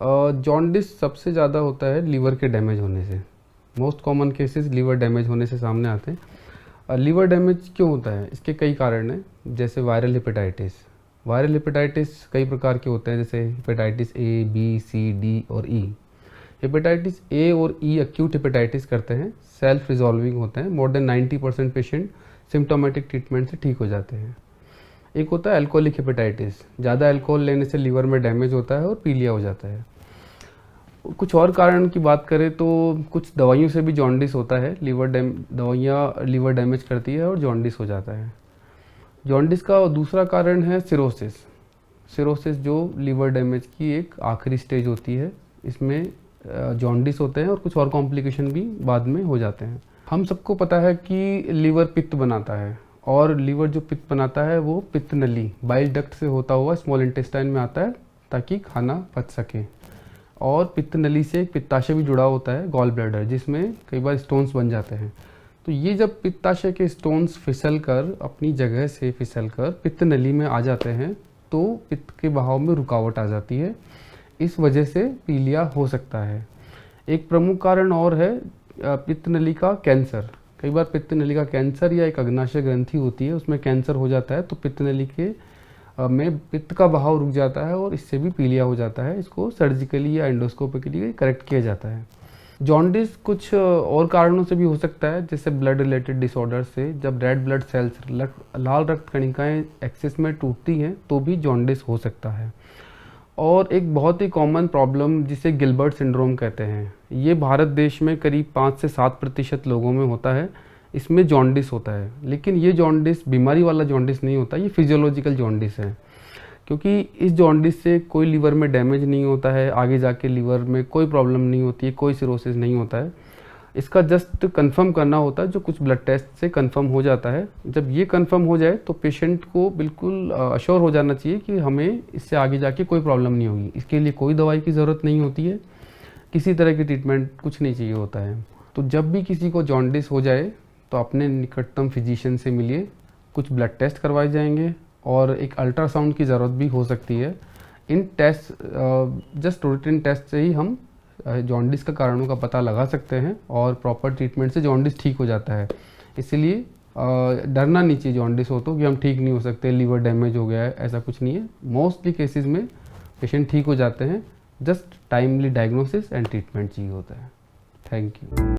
Jaundice सबसे ज़्यादा होता है लीवर के डैमेज होने से। Most common cases liver damage होने से सामने आते हैं। लीवर डैमेज क्यों होता है, इसके कई कारण हैं, जैसे वायरल हेपेटाइटिस। वायरल हेपेटाइटिस कई प्रकार के होते हैं, जैसे hepatitis A, B, C, D और ई। हेपेटाइटिस ए और ई एक्यूट हेपेटाइटिस करते हैं, सेल्फ रिजॉल्विंग होते हैं। More than 90% patient symptomatic treatment से ठीक हो जाते हैं। एक होता है अल्कोहलिक हेपेटाइटिस, ज़्यादा अल्कोहल लेने से लीवर में डैमेज होता है और पीलिया हो जाता है। कुछ और कारण की बात करें तो कुछ दवाइयों से भी जॉन्डिस होता है। दवाइयाँ लीवर डैमेज करती है और जॉन्डिस हो जाता है। जॉन्डिस का दूसरा कारण है सिरोसिस। सिरोसिस जो लीवर डैमेज की एक आखिरी स्टेज होती है, इसमें जॉन्डिस होते हैं और कुछ और कॉम्प्लिकेशन भी बाद में हो जाते हैं। हम सबको पता है कि लीवर पित्त बनाता है, और लीवर जो पित्त बनाता है वो पित्त नली बाइल डक्ट से होता हुआ स्मॉल इंटेस्टाइन में आता है ताकि खाना पच सके। और पित्त नली से एक पित्ताशय भी जुड़ा होता है, गॉल ब्लैडर, जिसमें कई बार स्टोन्स बन जाते हैं। तो ये जब पित्ताशय के स्टोन्स फिसल कर अपनी जगह से फिसल कर पित्त नली में आ जाते हैं तो पित्त के बहाव में रुकावट आ जाती है। इस वजह से पीलिया हो सकता है। एक प्रमुख कारण और है पित्त नली का कैंसर। कई बार पित्त नली का कैंसर या एक अग्नाशय ग्रंथि होती है, उसमें कैंसर हो जाता है तो पित्त नली के में पित्त का बहाव रुक जाता है और इससे भी पीलिया हो जाता है। इसको सर्जिकली या एंडोस्कोपिकली करेक्ट किया जाता है। जॉन्डिस कुछ और कारणों से भी हो सकता है, जैसे ब्लड रिलेटेड डिसऑर्डर से। जब रेड ब्लड सेल्स लाल रक्त कणिकाएं एक्सेस में टूटती हैं तो भी जॉन्डिस हो सकता है। और एक बहुत ही कॉमन प्रॉब्लम जिसे गिलबर्ट सिंड्रोम कहते हैं, ये भारत देश में करीब 5 से 7% लोगों में होता है। इसमें जॉन्डिस होता है, लेकिन ये जॉन्डिस बीमारी वाला जॉन्डिस नहीं होता, ये फिजियोलॉजिकल जॉन्डिस है। क्योंकि इस जॉन्डिस से कोई लीवर में डैमेज नहीं होता है, आगे जाके लीवर में कोई प्रॉब्लम नहीं होती है, कोई सिरोसिस नहीं होता है। इसका जस्ट कंफर्म करना होता है, जो कुछ ब्लड टेस्ट से कंफर्म हो जाता है। जब ये कंफर्म हो जाए तो पेशेंट को बिल्कुल अश्योर हो जाना चाहिए कि हमें इससे आगे जाके कोई प्रॉब्लम नहीं होगी। इसके लिए कोई दवाई की ज़रूरत नहीं होती है, किसी तरह की ट्रीटमेंट कुछ नहीं चाहिए होता है। तो जब भी किसी को जॉन्डिस हो जाए तो अपने निकटतम फिजिशियन से मिलिए, कुछ ब्लड टेस्ट करवाए जाएंगे और एक अल्ट्रासाउंड की ज़रूरत भी हो सकती है। इन टेस्ट जस्ट रूटीन टेस्ट से ही हम जॉन्डिस का कारणों का पता लगा सकते हैं और प्रॉपर ट्रीटमेंट से जॉन्डिस ठीक हो जाता है। इसलिए डरना नहीं चाहिए जॉन्डिस हो तो कि हम ठीक नहीं हो सकते, लीवर डैमेज हो गया है, ऐसा कुछ नहीं है। मोस्टली केसेस में पेशेंट ठीक हो जाते हैं, just timely diagnosis and treatment चाहिए होता है। Thank you.